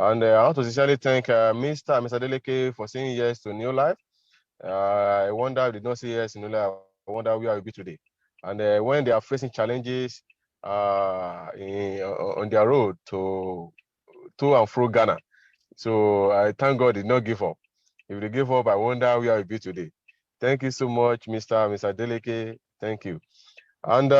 And I want to sincerely thank Mr. and Mr. Deleke for saying yes to New Life. I wonder if they did not say yes to New Life, I wonder where I will be today. And when they are facing challenges on their road to and fro Ghana, so I thank God they did not give up. If they give up, I wonder where I will be today. Thank you so much, Mr. and Mr. Deleke. Thank you. And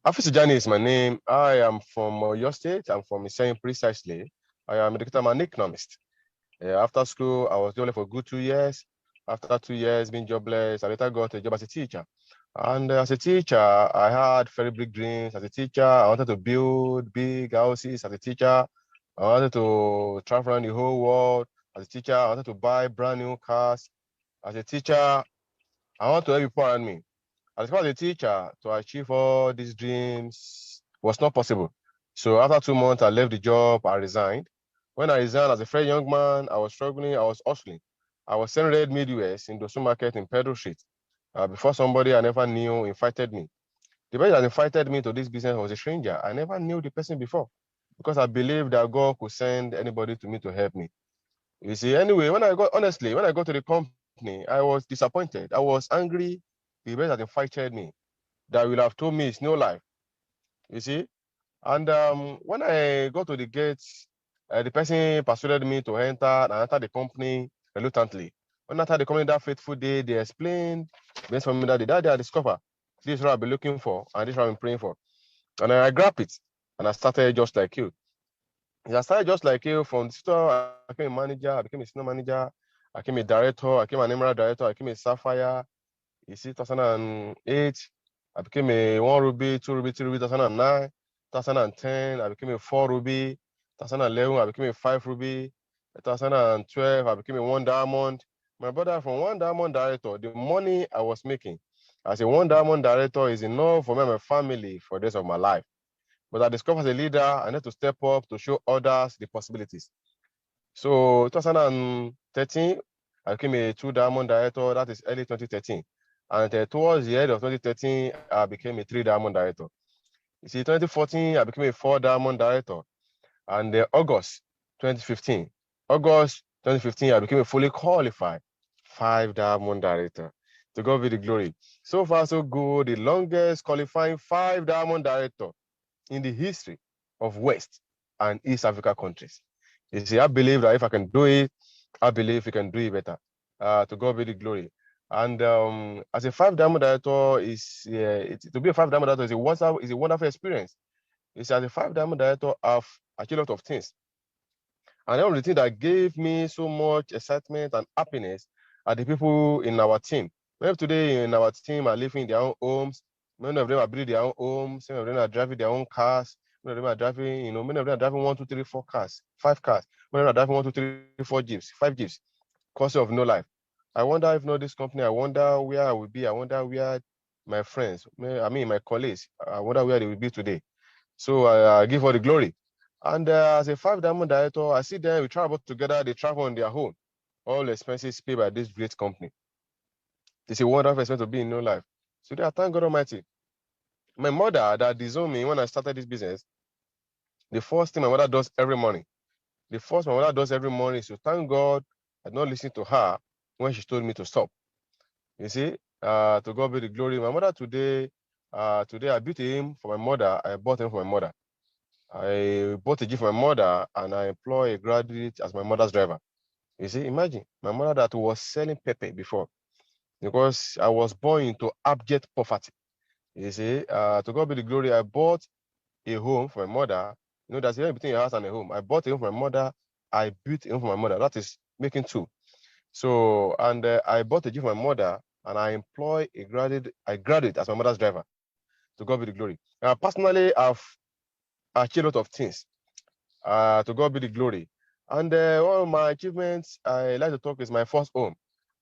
Afis Jani is my name. I am from your state. I'm from Iseyin precisely. I am I'm an economist. After school, I was doing for a good 2 years. After 2 years being jobless, I later got a job as a teacher. And as a teacher, I had very big dreams. As a teacher, I wanted to build big houses. As a teacher, I wanted to travel around the whole world. As a teacher, I wanted to buy brand new cars. As a teacher, I want to help people around me. As far as a teacher, to achieve all these dreams was not possible. So after 2 months, I left the job, I resigned. When I resigned as a very young man, I was struggling, I was hustling. I was selling red Midwest in the supermarket in Pedro Street. Before somebody I never knew invited me. The person that invited me to this business was a stranger. I never knew the person before because I believed that God could send anybody to me to help me. You see, anyway, when I got to the company, I was disappointed. I was angry. The person that invited me that will have told me it's no life. You see? And when I got to the gates, the person persuaded me to enter and enter the company reluctantly. When I entered the company that fateful day, they explained based on me that I discovered this is what I've been looking for and this is what I've been praying for. And I grabbed it and I started just like you. I started just like you from the store. I became a manager, I became a senior manager, I became a director, I became an emerald director, I became a sapphire. You see, 2008, I became a 1 ruby, 2 ruby, 3 ruby, 2009, 2010, I became a 4 ruby, 2011, I became a 5 ruby, 2012, I became a 1 diamond. My brother, from 1 diamond director, the money I was making as a 1 diamond director is enough for me and my family for the rest of my life. But I discovered as a leader, I need to step up to show others the possibilities. So 2013, I became a 2 diamond director, that is early 2013. And towards the end of 2013, I became a 3 diamond director. You see, 2014, I became a 4 diamond director. And August 2015, I became a fully qualified 5 diamond director. To God be the glory. So far, so good. The longest qualifying 5 diamond director in the history of West and East Africa countries. You see, I believe that if I can do it, I believe we can do it better. To God be the glory. And as a 5 diamond director, to be a 5 diamond director is a wonderful experience. You see, as a 5 diamond director, I've achieved a lot of things. And one of the things that gave me so much excitement and happiness are the people in our team. Many today in our team are living in their own homes. Many of them are building their own homes. Many of them are driving their own cars. Many of them are driving, many of them are driving 1, 2, 3, 4 cars, 5 cars. Many of them are driving 1, 2, 3, 4 jeeps, 5 jeeps. Cause of no life. I wonder if not this company, I wonder where I will be. I wonder where my friends, my colleagues, I wonder where they will be today. So I give all the glory. And as a 5 diamond director, I see them, we travel together, they travel on their own. All expenses paid by this great company. It's a wonderful experience to be in no life. So I thank God Almighty. My mother that disowned me when I started this business, the first thing my mother does every morning, is to thank God I did not listen to her when she told me to stop. You see, to God be the glory. My mother today I built a hymn for my mother. I bought him for my mother. I bought a Jeep for my mother and I employ a graduate as my mother's driver. You see, imagine my mother that was selling pepper before because I was born into abject poverty. You see, to God be the glory, I bought a home for my mother. There's a difference between a house and a home. I bought a home for my mother. I built a home for my mother. That is making 2. So, and I bought a Jeep for my mother and I employ a graduate as my mother's driver. To God be the glory. Personally, I've achieved a lot of things. To God be the glory. And one of my achievements I like to talk is my first home.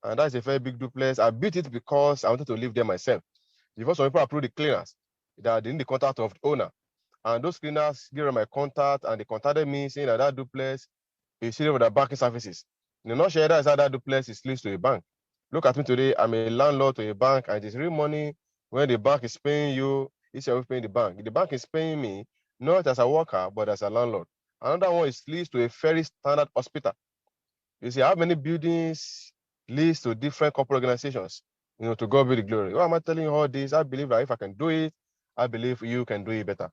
And that's a very big duplex. I built it because I wanted to live there myself. Before some people approved the cleaners, that they need the contact of the owner. And those cleaners gave them my contact and they contacted me saying that duplex is serious with the banking services. In a nutshell, that is how that duplex is leased to a bank. Look at me today, I'm a landlord to a bank and it is real money when the bank is paying you, instead of paying the bank. If the bank is paying me, not as a worker, but as a landlord. Another one is leads to a very standard hospital. You see, how many buildings leads to different corporate organizations? To God be the glory. Why am I telling you all this? I believe that if I can do it, I believe you can do it better.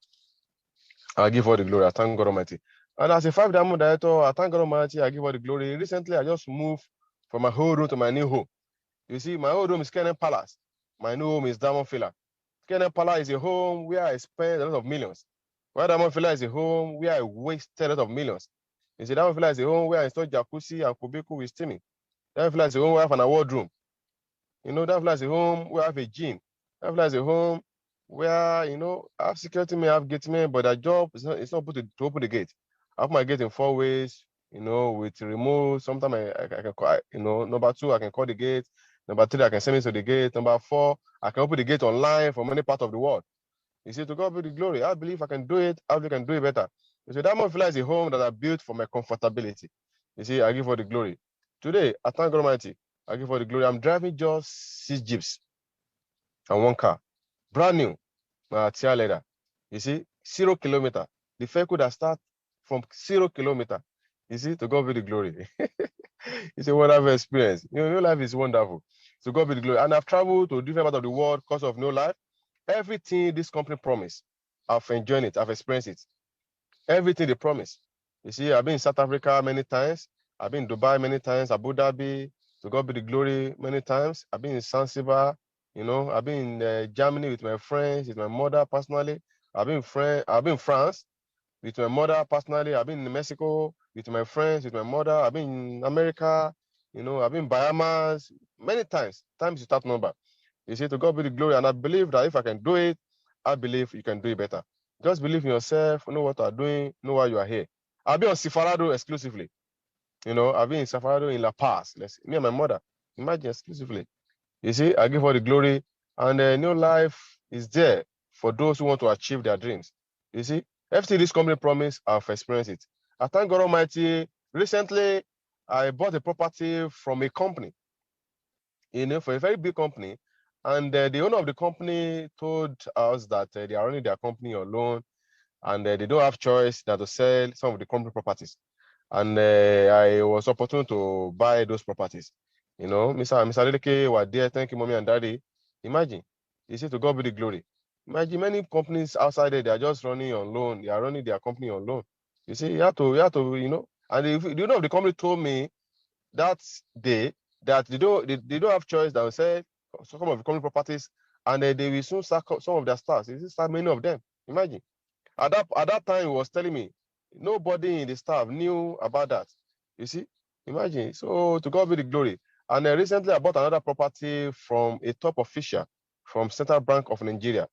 I give all the glory. I thank God Almighty. And as a 5-diamond director, I thank God Almighty. I give all the glory. Recently, I just moved from my whole room to my new home. You see, my old home is Kenen Palace. My new home is Diamond Villa. Kenen Palace is a home where I spend a lot of millions. While Diamond Villa is a home where I wasted a lot of millions. You see, Diamond Villa is a home where I installed jacuzzi and kubiku with steaming. Diamond Villa is a home where I have an award room. Diamond Villa is a home where I have a gym. Diamond Villa is a home where, I have security men, I have gate men, but their job is not put to open the gate. I have my gate in 4 ways, with remote. Sometimes I can call, number 2, I can call the gate. Number 3, I can send it to the gate. Number 4, I can open the gate online from any part of the world. You see, to God be the glory. I believe I can do it. I believe I can do it better. You see, Diamond Villa is a home that I built for my comfortability. You see, I give all the glory. Today, I thank God Almighty. I give all the glory. I'm driving just 6 Jeeps and 1 car. Brand new. Tier leather. You see, 0 kilometer. The vehicle that start from 0 kilometer. You see, to God be the glory. It's a wonderful experience. New life is wonderful. To God be the glory. And I've traveled to different parts of the world because of New Life. Everything this company promised, I've enjoyed it. I've experienced it. Everything they promise. You see, I've been in South Africa many times. I've been in Dubai many times, Abu Dhabi. To God be the glory many times. I've been in Zanzibar. I've been in Germany with my friends, with my mother personally. I've been in France with my mother personally. I've been in Mexico with my friends, with my mother. I've been in America. I've been in Bahamas many times. Times you start number. You see, to God be the glory. And I believe that if I can do it, I believe you can do it better. Just believe in yourself, know what you are doing, know why you are here. I'll be on Sifarado exclusively. I've been in Sifarado in La Paz. Me and my mother. Imagine exclusively. You see, I give all the glory. And New Life is there for those who want to achieve their dreams. You see, everything this company promised, I've experienced it. I thank God Almighty. Recently, I bought a property from a company, for a very big company. And the owner of the company told us that they are running their company on loan, and they don't have choice than to sell some of the company properties. And I was opportune to buy those properties. Mr. Adeleke were there. Thank you, mommy and daddy. Imagine, you see, to God be the glory. Imagine many companies outside there, they are just running on loan. They are running their company on loan. You see, you have to, and the owner of the company told me that day that they don't have choice than to sell some of the company properties, and they will soon sack some of their staff. You see, start many of them. Imagine. At that time, he was telling me nobody in the staff knew about that. You see, imagine. So to God be the glory. And recently, I bought another property from a top official from Central Bank of Nigeria.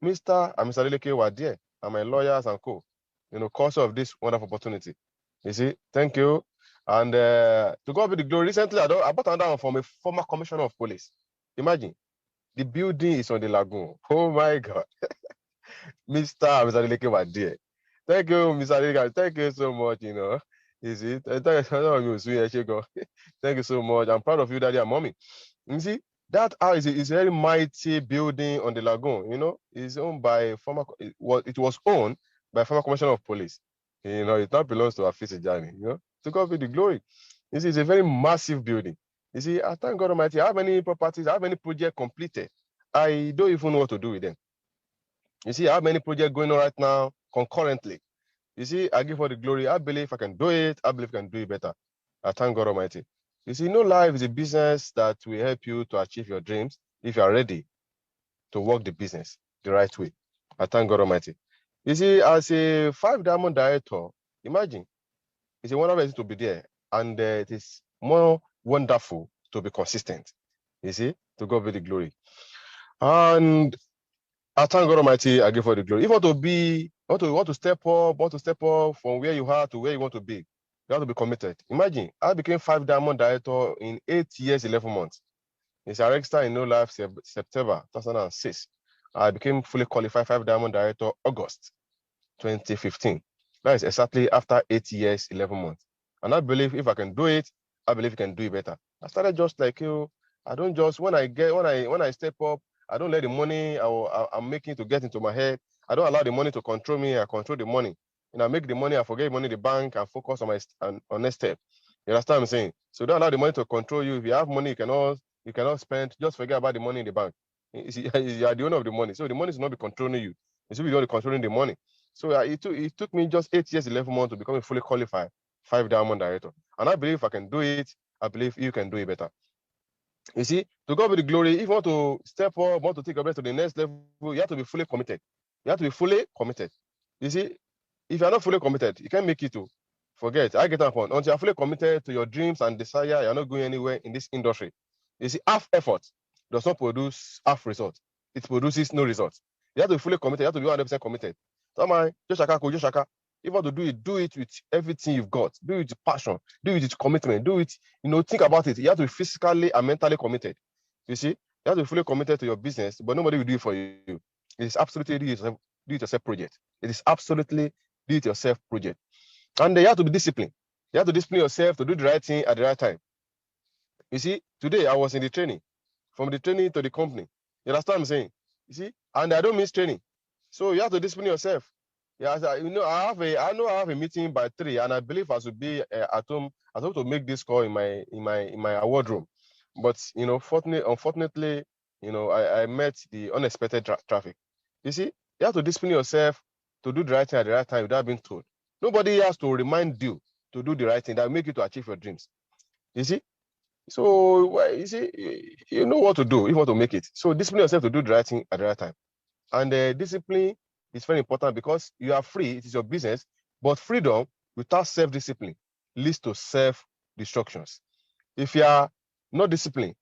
Mr. and Mr. Adeleke were there, and my lawyers and co. Cause of this wonderful opportunity. You see, thank you. And to God be the glory. Recently, I bought another one from a former commissioner of police. Imagine, the building is on the lagoon. Oh my God. Mr. and Mr. Adeleke were there. Thank you, Mr. Adeleke. Thank you so much. You see, thank you so much. I'm proud of you, Daddy and Mommy. You see, that house is a very mighty building on the lagoon. It's owned by it was owned by former commissioner of police. It now belongs to Afisi Jani. To God be the glory. You see, it's a very massive building. You see, I thank God Almighty. I have many properties, I have many projects completed. I don't even know what to do with them. You see, I have many projects going on right now concurrently. You see, I give all the glory. I believe I can do it. I believe I can do it better. I thank God Almighty. You see, New Life is a business that will help you to achieve your dreams if you are ready to work the business the right way. I thank God Almighty. You see, as a 5-diamond director, imagine, it's a wonderful to be there. And it is more wonderful to be consistent. You see, to God be the glory. And I thank God Almighty, I give all the glory. If you want to step up from where you are to where you want to be, you have to be committed. Imagine, I became 5-diamond director in 8 years, 11 months. It's a register in New Life September 2006. I became fully qualified 5-diamond director August 2015. That is exactly after 8 years, 11 months. And I believe if I can do it, I believe you can do it better. I started just like you. I don't just when I step up, I don't let the money I'm making to get into my head. I don't allow the money to control me. I control the money. I make the money, I forget money in the bank and focus on on next step. You understand what I'm saying? So don't allow the money to control you. If you have money, you cannot spend. Just forget about the money in the bank. You are the owner of the money. So the money should not be controlling you. It should be only controlling the money. So it took me just 8 years, 11 months to become a fully qualified 5-diamond director. And I believe if I can do it, I believe you can do it better. You see, to God be the glory. If you want to step up, want to take your best to the next level, you have to be fully committed. You have to be fully committed. You see, if you're not fully committed, you can't make it to forget. I get that point. Until you're fully committed to your dreams and desire, you're not going anywhere in this industry. You see, half effort does not produce half result. It produces no result. You have to be fully committed. You have to be 100% committed. So, man, just shaka. If you want to do it with everything you've got. Do it with passion. Do it with commitment. Do it, think about it. You have to be physically and mentally committed. You see, you have to be fully committed to your business, but nobody will do it for you. It is absolutely do it yourself project. It is absolutely do it yourself project. And you have to be disciplined. You have to discipline yourself to do the right thing at the right time. You see, today I was in the training, from the training to the company. You understand what I'm saying? You see, and I don't miss training. So you have to discipline yourself. Yeah, I know I have a meeting by 3, and I believe I should be at home. I have to make this call in my award room, but unfortunately, I met the unexpected traffic. You see, you have to discipline yourself to do the right thing at the right time without being told. Nobody has to remind you to do the right thing that will make you to achieve your dreams. You see, so you see, you know what to do if you want to make it. So discipline yourself to do the right thing at the right time, and discipline is very important because you are free. It is your business, but freedom without self-discipline leads to self-destructions. If you are not disciplined,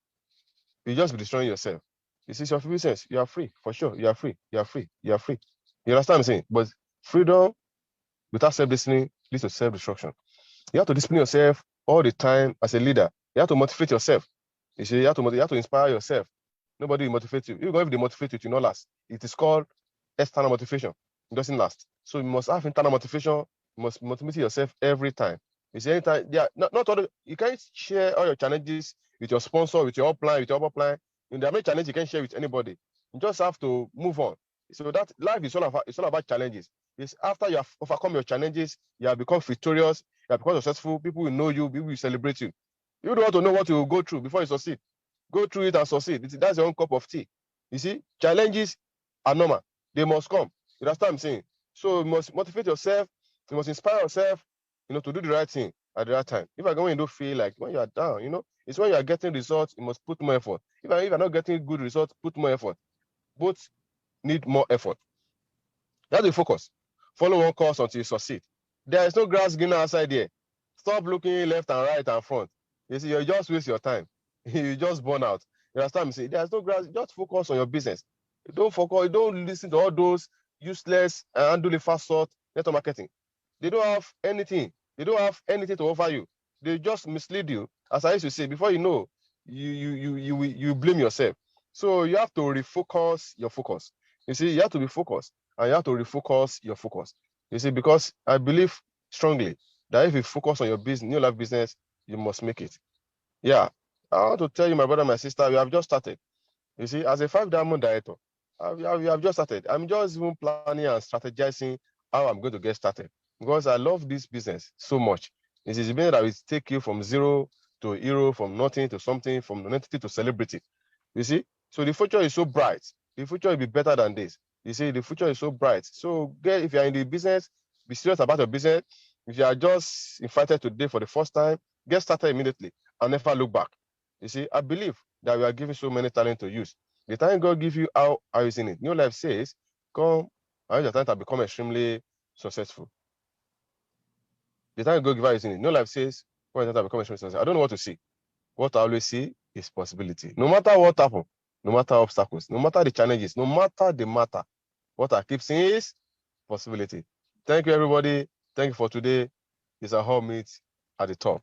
you just be destroying yourself. You see, your business, you are free for sure. You are free. You are free. You are free. You understand what I'm saying? But freedom without self-discipline leads to self-destruction. You have to discipline yourself all the time as a leader. You have to motivate yourself. You see, you have to inspire yourself. Nobody will motivate you. Even if they motivate you, it will not last. It is called external motivation. It doesn't last. So you must have internal motivation. You must motivate yourself every time. You see, anytime, not all. You can't share all your challenges with your sponsor, with your upline, with your upline. There are many challenges you can't share with anybody. You just have to move on. So that life is all about challenges. It's after you have overcome your challenges, you have become victorious, you have become successful. People will know you. People will celebrate you. You don't want to know what you will go through before you succeed. Go through it and succeed. That's your own cup of tea. You see, challenges are normal. They must come. You understand what I'm saying? So you must motivate yourself. You must inspire yourself, to do the right thing at the right time. If I go and do feel like when you are down, it's when you are getting results, you must put more effort. If you're not getting good results, put more effort. Both need more effort. You have to focus. Follow one course until you succeed. There is no grass greener outside there. Stop looking left and right and front. You see, you just waste your time. You just burn out. You understand what I'm saying? There's no grass. Just focus on your business. Don't listen to all those useless and unduly fast sort network marketing. They don't have anything. They don't have anything to offer you. They just mislead you. As I used to say, before you know, you blame yourself. So you have to refocus your focus. You see, you have to be focused and you have to refocus your focus. You see, because I believe strongly that if you focus on your business, new life business, you must make it. Yeah. I want to tell you, my brother, my sister, we have just started. You see, as a 5-diamond director, we have just started. I'm just even planning and strategizing how I'm going to get started because I love this business so much. This is a business that will take you from zero to hero, from nothing to something, from non-entity to celebrity. You see, so the future is so bright. The future will be better than this. You see, the future is so bright. So, if you're in the business, be serious about your business. If you are just invited today for the first time, get started immediately and never look back. You see, I believe that we are giving so many talent to use. The time God gives you, how are you using it? New Life says, come and use your talent to become extremely successful. The time God gives you using it. New Life says, come and become extremely successful. I don't know what to see. What I always see is possibility. No matter what happens, no matter obstacles, no matter the challenges, no matter the matter, what I keep seeing is possibility. Thank you, everybody. Thank you for today. It's a whole meet at the top.